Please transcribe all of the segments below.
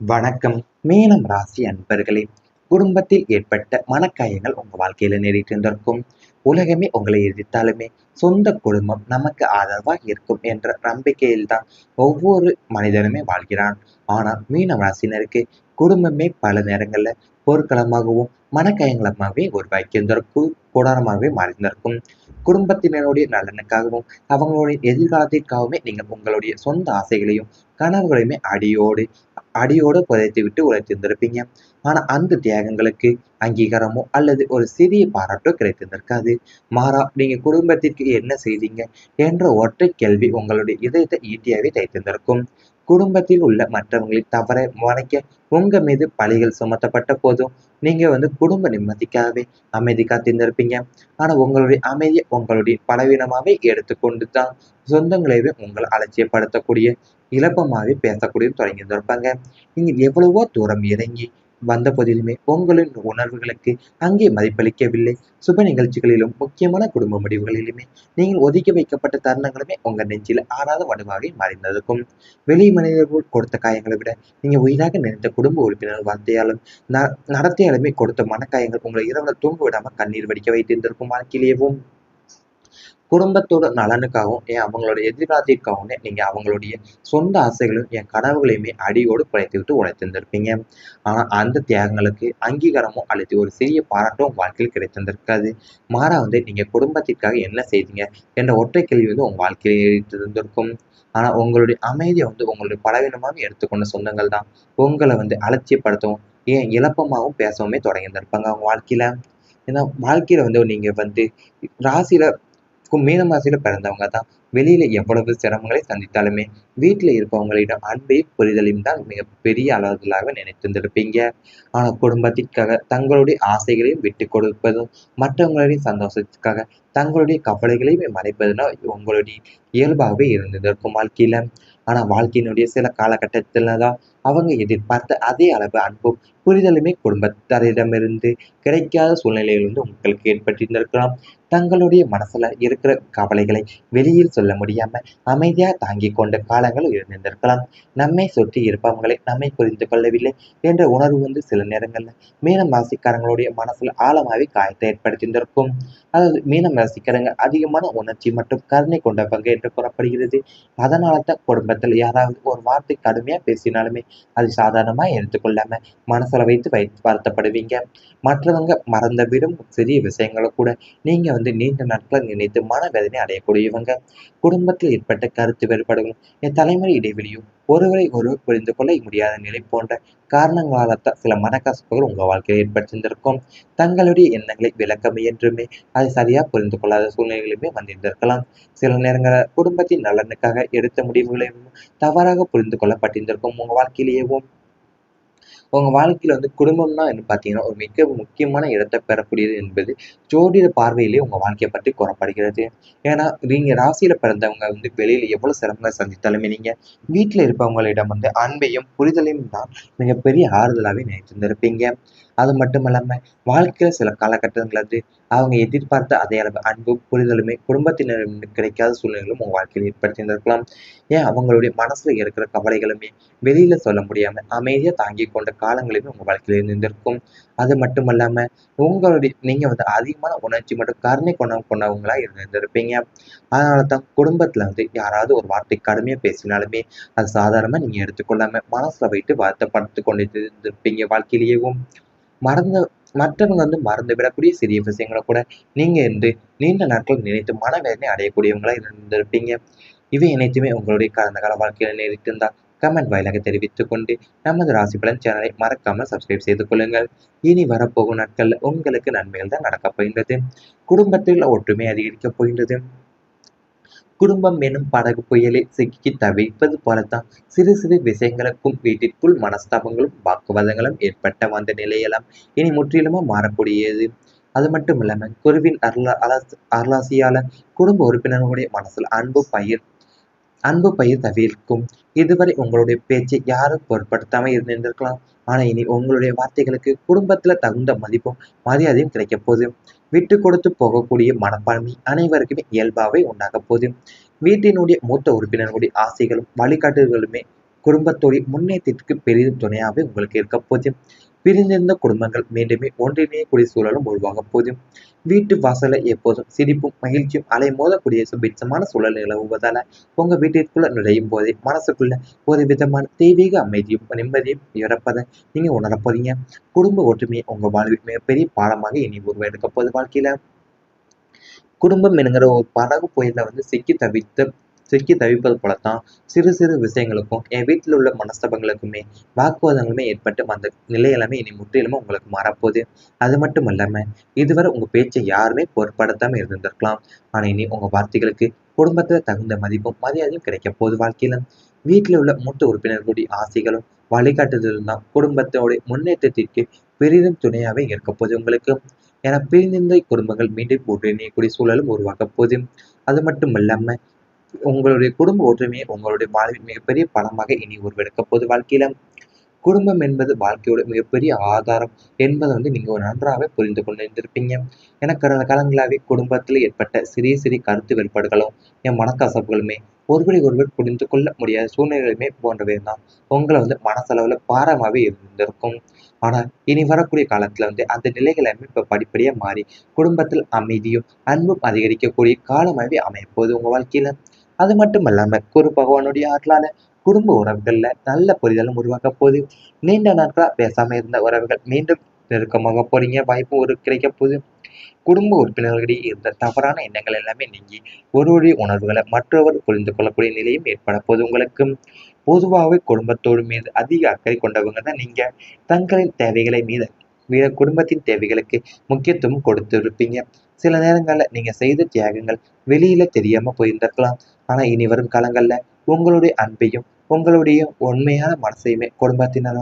வணக்கம். மீனம் ராசி அன்பர்களே, குடும்பத்தில் ஏற்பட்ட மனக்காயங்கள் உங்க வாழ்க்கையில நேரிட்டு இருந்திருக்கும். உலகமே உங்களை எதிர்த்தாலுமே சொந்த குடும்பம் நமக்கு ஆதரவாக இருக்கும் என்ற நம்பிக்கையில் தான் ஒவ்வொரு மனிதனுமே வாழ்கிறான். ஆனால் மீனம் ராசினருக்கு குடும்பமே பல நேரங்கள்ல போர்க்களமாகவும் மனக்காயங்களமாகவே உருவாக்கியிருந்திருக்கும், கூடாரமாகவே மாறியிருந்திருக்கும். குடும்பத்தினருடைய நலனுக்காகவும் அவங்களுடைய எதிர்காலத்திற்காகவுமே நீங்க உங்களுடைய சொந்த ஆசைகளையும் கனவுகளையுமே அடியோடு புதைத்து விட்டு உழைத்திருந்திருப்பீங்க. ஆனா அந்த தியாகங்களுக்கு அங்கீகாரமோ அல்லது ஒரு சிறிய பாராட்டோ கிடைத்திருந்திருக்காது. மாறா நீங்க குடும்பத்திற்கு என்ன செய்தீங்க என்ற ஒற்றை கேள்வி உங்களுடைய இதயத்தை ஈட்டியாவே தைத்திருந்திருக்கும். குடும்பத்தில் உள்ள மற்றவங்களின் தவறை மறைக்க உங்க மீது பழிகள் சுமத்தப்பட்ட போதும் நீங்க குடும்ப நிம்மதிக்காகவே அமைதி காத்திருந்திருப்பீங்க. ஆனா உங்களுடைய அமைதியை உங்களுடைய பலவீனமாவே எடுத்துக்கொண்டு தான் சொந்தங்களையே உங்களை அலட்சியப்படுத்தக்கூடிய இலப்பமாவே பேசக்கூடிய தொடங்கியிருந்திருப்பாங்க. நீங்க எவ்வளவோ தூரம் இறங்கி வந்த போதிலுமே உங்களின் உணர்வுகளுக்கு அங்கே மதிப்பளிக்கவில்லை. சுப நிகழ்ச்சிகளிலும் முக்கியமான குடும்ப முடிவுகளிலுமே நீங்கள் ஒதுக்கி வைக்கப்பட்ட தருணங்களுமே உங்க நெஞ்சில ஆறாத வடுவாகவே மறைந்திருக்கும். வெளி மனிதர்கள் கொடுத்த காயங்களை விட நீங்க உயிராக நினைத்த குடும்ப உறுப்பினர் வார்த்தையாலும் நடத்தையாலுமே கொடுத்த மனக்காயங்கள் உங்களை இரவுல தூங்க விடாம கண்ணீர் வடிக்க வைத்திருந்திருக்கும். வாழ்க்கையிலேயும் குடும்பத்தோட நலனுக்காகவும் அவங்களோட எதிர்காலத்திற்காகவுமே நீங்க அவங்களுடைய சொந்த ஆசைகளையும் கனவுகளையுமே அடியோடு குறைத்து விட்டு உழைத்திருந்திருப்பீங்க. ஆனா அந்த தியாகங்களுக்கு அங்கீகாரமும் அல்லது ஒரு சிறிய பாராட்டும் வாழ்க்கையில் கிடைத்திருந்திருக்காது. மாறா நீங்க குடும்பத்திற்காக என்ன செய்தீங்க என்ற ஒற்றை கேள்வி உங்க வாழ்க்கையில் இருந்திருக்கும். ஆனா உங்களுடைய அமைதியை உங்களுடைய பலவீனமாக எடுத்துக்கொண்ட சொந்தங்கள் தான் உங்களை அலட்சியப்படுத்தவும் இழப்பமாகவும் பேசவுமே தொடங்கியிருந்திருப்பாங்க அவங்க வாழ்க்கையில. ஏன்னா வாழ்க்கையில நீங்க ராசியில மீனம் ராசியில பிறந்தவங்க தான் வெளியில எவ்வளவு சிரமங்களை சந்தித்தாலுமே வீட்டுல இருப்பவங்களிடம் அன்பையும் புரிதலையும் தான் மிகப்பெரிய அளவுகளாக நினைத்திருந்திருப்பீங்க. ஆனா குடும்பத்திற்காக தங்களுடைய ஆசைகளையும் விட்டு கொடுப்பதும் மற்றவங்களுடைய சந்தோஷத்துக்காக தங்களுடைய கவலைகளையும் மறைப்பதுன்னா உங்களுடைய இயல்பாகவே இருந்திருக்கும் வாழ்க்கையில. ஆனா வாழ்க்கையினுடைய சில காலகட்டத்துலதான் அவங்க எதிர்பார்த்த அதே அளவு அன்பும் புரிதலுமே குடும்பத்தாரிடமிருந்து கிடைக்காத சூழ்நிலையில் உங்களுக்கு ஏற்பட்டிருந்திருக்கலாம். தங்களுடைய மனசுல இருக்கிற கவலைகளை வெளியில் சொல்ல முடியாம அமைதியா தாங்கிக் கொண்ட காலங்கள் இருந்திருக்கலாம். நம்மை சுற்றி இருப்பவங்களை நம்மை புரிந்து கொள்ளவில்லை என்ற உணர்வு சில நேரங்கள்ல மீனம் ராசிக்காரங்களுடைய மனசுல ஆழமாவே காயத்தை ஏற்படுத்தியிருந்திருக்கும். அதாவது மீனம் ராசிக்காரங்க அதிகமான உணர்ச்சி மற்றும் கருணை கொண்டவங்க என்று கூறப்படுகிறது. அதனால தான் குடும்பத்தில் யாராவது ஒரு வார்த்தை கடுமையா பேசினாலுமே அது சாதாரணமா எடுத்துக்கொள்ளாம மனசுல வைத்து வருத்தப்படுவீங்க. மற்றவங்க மறந்துவிடும் சிறிய விஷயங்களை கூட நீங்க நீண்ட நாட்கள் நினைத்து மனவேதனை அடையக்கூடியவங்க. குடும்பத்தில் ஏற்பட்ட கருத்து வேறுபாடுகளும் தலைமுறை இடைவெளியும் ஒருவரை ஒருவர் புரிந்து கொள்ள முடியாத நிலை போன்ற காரணங்களால்தான் சில மனக்கசப்புகள் உங்க வாழ்க்கையில் ஏற்பட்டிருந்திருக்கும். தங்களுடைய எண்ணங்களை விளக்க முயன்றுமே அதை சரியா புரிந்து கொள்ளாத சூழ்நிலைகளுமே வந்திருந்திருக்கலாம். சில நேரங்களில் குடும்பத்தின் நலனுக்காக எடுத்த முடிவுகளையும் தவறாக புரிந்து கொள்ளப்பட்டிருந்திருக்கும் உங்க வாழ்க்கையிலேயும். உங்க வாழ்க்கையில குடும்பம்னா என்ன பார்த்தீங்கன்னா, ஒரு மிக முக்கியமான இடத்தை பெறக்கூடியது என்பது ஜோதிட பார்வையிலே உங்க வாழ்க்கைய பற்றி கூறப்படுகிறது. ஏன்னா, நீங்க ராசியில பிறந்தவங்க வெளியில எவ்வளவு சிரமங்களை சந்தித்தாலுமே நீங்க வீட்ல இருப்பவங்களிடம் அன்பையும், புரிதலையும் தான் மிகப்பெரிய ஆறுதலாவே நினைத்திருந்திருப்பீங்க. அது மட்டும் இல்லாம, வாழ்க்கையில சில காலகட்டங்கள்ல அவங்க எதிர்பார்த்த அதே அளவு அன்பும், புரிதலுமே குடும்பத்தினரிடம் கிடைக்காத சூழ்நிலைகளும் உங்க வாழ்க்கையில் ஏற்படுத்தியிருந்திருக்கலாம். அவங்களுடைய மனசுல இருக்கிற கவலைகளுமே வெளியில சொல்ல முடியாம அமைதியா தாங்கிக் கொண்ட காலங்களுமே உங்க வாழ்க்கையில இருந்திருக்கும். அது மட்டுமல்லாம நீங்க அதிகமான உணர்ச்சி மற்றும் கருணை கொண்டவங்களா இருந்திருப்பீங்க. அதனாலதான் குடும்பத்துல யாராவது ஒரு வார்த்தை கடுமையா பேசினாலுமே அது சாதாரணமா நீங்க எடுத்துக்கொள்ளாம மனசுல வைத்து வருத்தப்பட்டு கொண்டு இருந்திருப்பீங்க வாழ்க்கையிலேயும். மறந்த மற்றவங்க மறந்து விடக்கூடிய சிறிய விஷயங்களை கூட நீங்க நீண்ட நாட்கள் நினைத்து மனவேதனை அடையக்கூடியவங்களா இருந்திருப்பீங்க. இவை அனைத்துமே உங்களுடைய கடந்த கால வாழ்க்கையில நேரிட்டிருந்தால் கமெண்ட் வாயிலாக தெரிவித்துக் கொண்டு நமது ராசி பலன் சேனலை மறக்காமல் சப்ஸ்கிரைப் செய்து கொள்ளுங்கள். இனி வரப்போகும் நாட்கள்ல உங்களுக்கு நன்மைகள் தான் நடக்கப் போகின்றது. குடும்பத்தில் ஒற்றுமை அதிகரிக்கப் போகின்றது. குடும்பம் எனும் படகு புயலில் சிக்கி தவிப்பது போலத்தான் சிறு சிறு விஷயங்களுக்கும் வீட்டிற்குள் மனஸ்தாபங்களும் வாக்குவாதங்களும் ஏற்பட்ட வந்த நிலையெல்லாம் இனி முற்றிலுமா மாறக்கூடியது. அது மட்டும் இல்லாம குருவின் அருளாசியால குடும்ப உறுப்பினர்களுடைய மனசுல அன்பு பயிர் தவிர்க்கும். இதுவரை உங்களுடைய பேச்சை யாரும் பொருட்படுத்தாம இருந்திருக்கலாம். ஆனா இனி உங்களுடைய வார்த்தைகளுக்கு குடும்பத்துல தகுந்த மதிப்பும் மரியாதையும் கிடைக்க போகுது. விட்டு கொடுத்து போகக்கூடிய மனப்பான்மை அனைவருக்குமே இயல்பாவே உண்டாக போகுது. வீட்டினுடைய மூத்த உறுப்பினர்களுடைய ஆசைகளும் வழிகாட்டுதலுமே குடும்பத்தோட முன்னேற்றத்திற்கு பெரிதும் துணையாகவே உங்களுக்கு இருக்க போகுது. பிரிந்திருந்த குடும்பங்கள் மீண்டுமே ஒன்றிணையக்கூடிய சூழலும் உருவாகப் போகுது. வீட்டு வாசல்ல எப்போதும் சிரிப்பும் மகிழ்ச்சியும் அலைமோதக்கூடிய சுபிட்சமான சூழல் நிலவுவதால உங்க வீட்டிற்குள்ள நுழையும் போதே மனசுக்குள்ள ஒரு விதமான தெய்வீக அமைதியும் நிம்மதியும் இறப்பதை நீங்க உணரப் போறீங்க. குடும்ப ஒற்றுமையை உங்க வாழ்வில் மிகப்பெரிய பாடமாக இனி உருவெடுக்க போகுது வாழ்க்கையில. குடும்பம் என்கிற ஒரு படகு புயல்ல சிக்கி தவிப்பது போலத்தான் சிறு சிறு விஷயங்களுக்கும் என் வீட்டில் உள்ள மனஸ்தாபங்களுக்குமே வாக்குவாதங்களுமே ஏற்பட்டு அந்த நிலை எல்லாமே இனி முற்றிலுமே உங்களுக்கு மாறப்போகுது. அது மட்டும் இல்லாம இதுவரை உங்க பேச்சை யாருமே பொருட்படுத்தாம இருந்திருக்கலாம். ஆனா இனி உங்க வார்த்தைகளுக்கு குடும்பத்துல தகுந்த மதிப்பும் மரியாதையும் கிடைக்க போகுது வாழ்க்கையில. வீட்டில் உள்ள மூத்த உறுப்பினர்களுடைய ஆசைகளும் வழிகாட்டுதலும் தான் குடும்பத்தோட முன்னேற்றத்திற்கு பெரிதும் துணையாவே இருக்க போகுது உங்களுக்கு. என பிரிந்திருந்த குடும்பங்கள் மீண்டும் ஒன்றிணையக்கூடிய சூழலும் உருவாகப் போகுது. அது மட்டும் இல்லாம உங்களுடைய குடும்ப ஒற்றுமையை உங்களுடைய வாழ்வில் மிகப்பெரிய பலமாக இனி உருவெடுக்கப் போகுது வாழ்க்கையில. குடும்பம் என்பது வாழ்க்கையோட மிகப்பெரிய ஆதாரம் என்பதை நீங்க ஒரு நன்றாகவே புரிந்து கொண்டிருந்திருப்பீங்க. ஏன்னா கடந்த காலங்களாவே குடும்பத்தில் ஏற்பட்ட சிறிய சிறிய கருத்து வேறுபாடுகளும் என் மனக்கசப்புகளுமே ஒருவரை ஒருவர் புரிந்து கொள்ள முடியாத சூழ்நிலைகளுமே போன்றவை தான் உங்களை மனசளவுல பாரமாவே இருந்திருக்கும். ஆனா இனி வரக்கூடிய காலத்துல அந்த நிலைகள் எல்லாமே இப்ப படிப்படியா மாறி குடும்பத்தில் அமைதியும் அன்பும் அதிகரிக்கக்கூடிய காலமாகவே அமையப்போகுது உங்க வாழ்க்கையில. அது மட்டும் இல்லாம குரு பகவானுடைய அருளால குடும்ப உறவுகள்ல நல்ல புரிதலும் உருவாக்க போகுது. நீண்ட நாட்களா பேசாம இருந்த உறவுகள் மீண்டும் நெருக்கமாக போறீங்க, வாய்ப்பு ஒரு கிடைக்க போகுது. குடும்ப உறுப்பினர்களிடையே இருந்த தவறான எண்ணங்கள் எல்லாமே நீங்கி ஒருவருடைய உணர்வுகளை மற்றவர் புரிந்து கொள்ளக்கூடிய நிலையும் ஏற்பட போகுது உங்களுக்கு. பொதுவாகவே குடும்பத்தோடு மீது அதிக அக்கறை கொண்டவங்க தான் நீங்க. தங்களின் தேவைகளை மீத குடும்பத்தின் தேவைகளுக்கு முக்கியத்துவம் கொடுத்து இருப்பீங்க. சில நேரங்கள்ல நீங்க செய்த தியாகங்கள் வெளியில தெரியாம போயிருந்திருக்கலாம். ஆனா இனி வரும் காலங்கள்ல உங்களுடைய அன்பையும் உங்களுடைய உண்மையான மனசையுமே குடும்பத்தினர்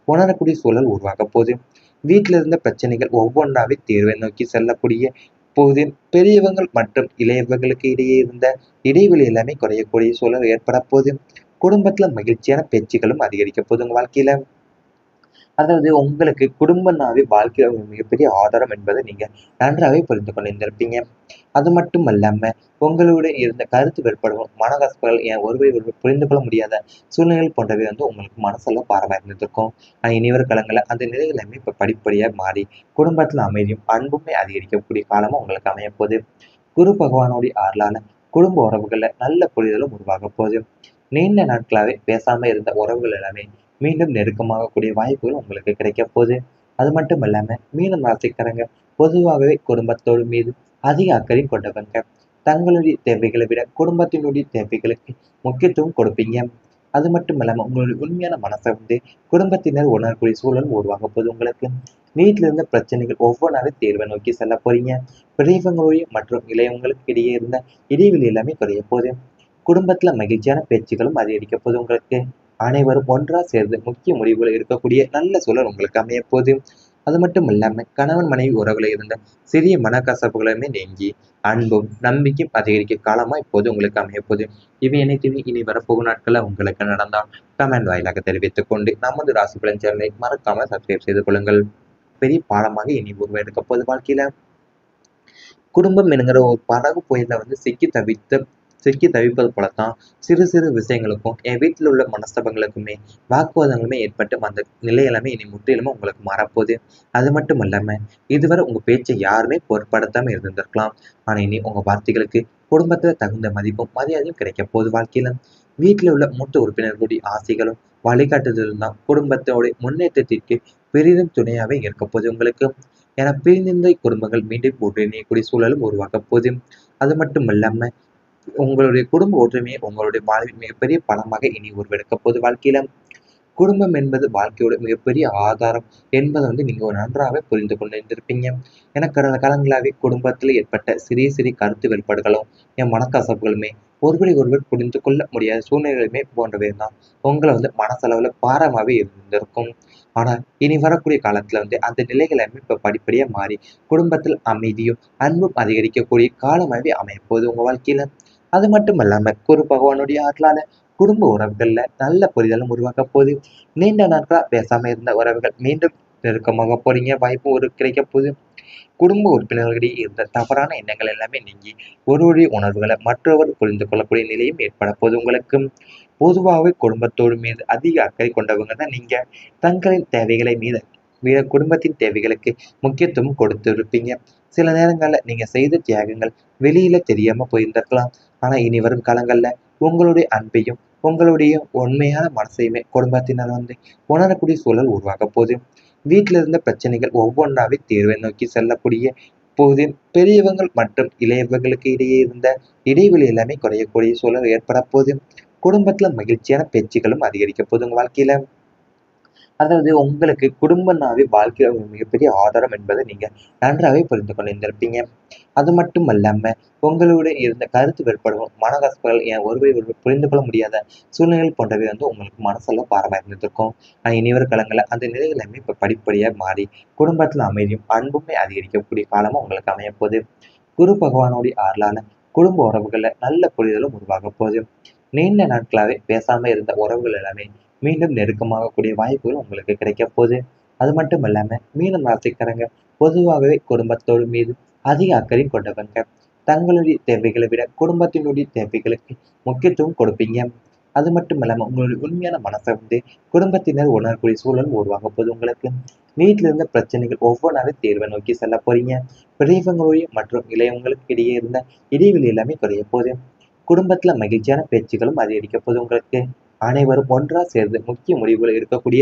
உணரக்கூடிய சூழல் உருவாக போகுது. வீட்டில இருந்த பிரச்சனைகள் ஒவ்வொன்றாவே தீர்வை நோக்கி செல்லக்கூடிய போது பெரியவங்கள் மற்றும் இளையவர்களுக்கு இடையே இருந்த இடைவெளி எல்லாமே குறையக்கூடிய சூழல் ஏற்பட போகுது. குடும்பத்துல மகிழ்ச்சியான பேச்சுகளும் அதிகரிக்க போகுது உங்க வாழ்க்கையில. அதாவது உங்களுக்கு குடும்பம்னாவே வாழ்க்கையில ஒரு மிகப்பெரிய ஆதாரம் என்பதை நீங்க நன்றாவே புரிந்து கொண்டிருந்திருப்பீங்க. அது மட்டும் அல்லாம உங்களோட இருந்த கருத்து வேறுபாடுகள், மனக்கசப்புகள், ஏன் ஒருவரை ஒருவர் புரிந்து கொள்ள முடியாத சூழ்நிலைகள் போன்றவை உங்களுக்கு மனசுல பாரமா இருந்திருக்கும். ஆனா இனிவரும் காலங்கள்ல அந்த நிலைகள் எல்லாமே இப்ப படிப்படியா மாறி குடும்பத்துல அமைதியும் அன்புமே அதிகரிக்கக்கூடிய காலமா உங்களுக்கு அமைய போகுது. குரு பகவானுடைய அருளால குடும்ப உறவுகள்ல நல்ல புரிதலும் உருவாக போகுது. நீண்ட நாட்களாவே பேசாம இருந்த உறவுகள் எல்லாமே மீண்டும் நெருக்கமாகக்கூடிய வாய்ப்புகள் உங்களுக்கு கிடைக்க போகுது. அது மட்டும் இல்லாம மீனம் ராசிக்காரங்க பொதுவாகவே குடும்பத்தோடு மீது அதிக அக்கறை கொண்டவங்க. தங்களுடைய தேவைகளை விட குடும்பத்தினுடைய தேவைகளுக்கு முக்கியத்துவம் கொடுப்பீங்க. அது மட்டும் இல்லாம உங்களுடைய உண்மையான மனசை குடும்பத்தினர் உணரக்கூடிய சூழல் உருவாக போகுது உங்களுக்கு. வீட்டில இருந்த பிரச்சனைகள் ஒவ்வொன்றாவே தீர்வை நோக்கி செல்ல போறீங்க. பெரியவங்களுடைய மற்றும் இளையவங்களுக்கு இடையே இருந்த இடைவெளி எல்லாமே குறைய போகுது. குடும்பத்துல மகிழ்ச்சியான பேச்சுகளும் அதிகரிக்க போகுது உங்களுக்கு. அனைவரும் ஒன்றா சேர்ந்து முக்கிய முடிவுகள் இருக்கக்கூடிய நல்ல சூழல் உங்களுக்கு அமைய போகுது. அது மட்டும் இல்லாம கணவன் மனைவி உறவுல இருந்த சிறிய மனக்கசப்புகளுமே நீங்கி அன்பும் நம்பிக்கையும் அதிகரிக்க காலமா இப்போது உங்களுக்கு அமைய போகுது. இவை அனைத்துமே இனி வரப்போகும் நாட்கள்ல உங்களுக்கு நடந்தால் கமெண்ட் வாயிலாக தெரிவித்துக் கொண்டு நமது ராசி பலன் சேனலை மறக்காம சப்ஸ்கிரைப் செய்து கொள்ளுங்கள். பெரிய பாடமாக இனி உருவெடுக்க போகுது வாழ்க்கையில. குடும்பம் என்கிற ஒரு படகு புயல்ல சிக்கி தவிப்பது போலத்தான் சிறு சிறு விஷயங்களுக்கும் என் வீட்டில் உள்ள மனஸ்தாபங்களுக்குமே வாக்குவாதங்களுமே ஏற்பட்டு அந்த நிலை எல்லாமே இனி முற்றிலுமே உங்களுக்கு மாறப்போகுது. அது மட்டும் இல்லாம இதுவரை உங்க பேச்சை யாருமே பொருட்படுத்தாம இருந்திருக்கலாம். ஆனா இனி உங்க வார்த்தைகளுக்கு குடும்பத்துல தகுந்த மதிப்பும் மரியாதையும் கிடைக்க போகுது வாழ்க்கையில. வீட்டில் உள்ள மூத்த உறுப்பினர்களுடைய ஆசைகளும் வழிகாட்டுதலும் தான் குடும்பத்தோட முன்னேற்றத்திற்கு பெரிதும் துணையாவே இருக்க போகுது உங்களுக்கு. என பிரிந்திருந்த குடும்பங்கள் மீண்டும் ஒன்றிணையக்கூடிய சூழலும் உருவாக போகுது. அது மட்டும் இல்லாம உங்களுடைய குடும்ப ஒற்றுமையை உங்களுடைய வாழ்வில் மிகப்பெரிய பலமாக இனி உருவெடுக்க போகுது வாழ்க்கையில. குடும்பம் என்பது வாழ்க்கையோட மிகப்பெரிய ஆதாரம் என்பதை நீங்க ஒரு நன்றாகவே புரிந்து கொண்டிருந்திருப்பீங்க. ஏன்னா கடந்த காலங்களாவே குடும்பத்தில் ஏற்பட்ட சிறிய சிறிய கருத்து வேறுபாடுகளும் என் மனக்கசப்புகளுமே ஒருவரை ஒருவர் புரிந்து கொள்ள முடியாத சூழ்நிலைகளுமே போன்றவை தான் உங்களை மனசளவுல பாரமாவே இருந்திருக்கும். ஆனா இனி வரக்கூடிய காலத்துல அந்த நிலைகள் எல்லாமே இப்ப படிப்படியா மாறி குடும்பத்தில் அமைதியும் அன்பும் அதிகரிக்கக்கூடிய காலமாகவே அமையப்போகுது உங்க வாழ்க்கையில. அது மட்டும் இல்லாம குரு பகவானுடைய அருளால குடும்ப உறவுகள்ல நல்ல புரிதலும் உருவாக்க போகுது. நீண்ட நாட்களா பேசாம இருந்த உறவுகள் மீண்டும் நெருக்கமாக போறீங்க, வாய்ப்பு ஒரு கிடைக்க போகுது. குடும்ப உறுப்பினர்களிடையே இருந்த தவறான எண்ணங்கள் எல்லாமே நீங்கி ஒருவருடைய உணர்வுகளை மற்றவர் புரிந்து கொள்ளக்கூடிய நிலையும் ஏற்பட போகுது உங்களுக்கு. பொதுவாகவே குடும்பத்தோடு மீது அதிக அக்கறை கொண்டவங்க தான் நீங்க. தங்களின் தேவைகளை விட குடும்பத்தின் தேவைகளுக்கு முக்கியத்துவம் கொடுத்திருப்பீங்க. சில நேரங்கள்ல நீங்க செய்த தியாகங்கள் வெளியில தெரியாம போயிருந்திருக்கலாம். ஆனா இனி வரும் காலங்கள்ல உங்களுடைய அன்பையும் உங்களுடைய உண்மையான மனசையுமே குடும்பத்தினர் உணரக்கூடிய சூழல் உருவாக போகுது. வீட்டில இருந்த பிரச்சனைகள் ஒவ்வொன்றாவே தீர்வை நோக்கி செல்லக்கூடிய போது பெரியவங்கள் மற்றும் இளையவர்களுக்கு இடையே இருந்த இடைவெளி எல்லாமே குறையக்கூடிய சூழல் ஏற்பட போகுது. குடும்பத்துல மகிழ்ச்சியான பேச்சுக்களும் அதிகரிக்க போகுது உங்க வாழ்க்கையில. அதாவது உங்களுக்கு குடும்பம்னாவே வாழ்க்கையில ஒரு மிகப்பெரிய ஆதாரம் என்பதை நீங்க நன்றாவே புரிந்து கொண்டிருந்திருப்பீங்க. அது மட்டும் அல்லாம உங்களுடைய இருந்த கருத்து வேறுபாடுகள், மனக்கசப்புகள், ஒருவரை ஒருவர் புரிந்து கொள்ள முடியாத சூழ்நிலைகள் போன்றவை உங்களுக்கு மனசுல பாரமா இருந்திருக்கும். ஆனா இனி வரும் காலங்கள்ல அந்த நிலைகள் எல்லாமே இப்ப படிப்படியா மாறி குடும்பத்துல அமைதியும் அன்புமே அதிகரிக்கக்கூடிய காலமா உங்களுக்கு அமையப் போகுது. குரு பகவானுடைய அருளால குடும்ப உறவுகள்ல நல்ல புரிதலும் உருவாக போகுது. நீண்ட நாட்களாவே பேசாம இருந்த உறவுகள் எல்லாமே மீண்டும் நெருக்கமாகக்கூடிய வாய்ப்புகள் உங்களுக்கு கிடைக்க போகுது. அது மட்டும் இல்லாம மீனம் ராசிக்காரங்க பொதுவாகவே குடும்பத்தோடு மீது அதிக அக்கறை கொண்டவங்க. தங்களுடைய தேவைகளை விட குடும்பத்தினுடைய தேவைகளுக்கு முக்கியத்துவம் கொடுப்பீங்க. அது மட்டும் இல்லாம உங்களுடைய உண்மையான மனசை குடும்பத்தினர் உணரக்கூடிய சூழல் உருவாக போகுது உங்களுக்கு. வீட்டில இருந்த பிரச்சனைகள் ஒவ்வொன்றாவே தீர்வை நோக்கி செல்ல போறீங்க. பெரியவங்களுடைய மற்றும் இளையவங்களுக்கு இடையே இருந்த இடைவெளி எல்லாமே குறைய போகுது. குடும்பத்துல மகிழ்ச்சியான பேச்சுகளும் அதிகரிக்க போகுது உங்களுக்கு. அனைவரும் ஒன்றா சேர்ந்து முக்கிய முடிவுகளை எடுக்கக்கூடிய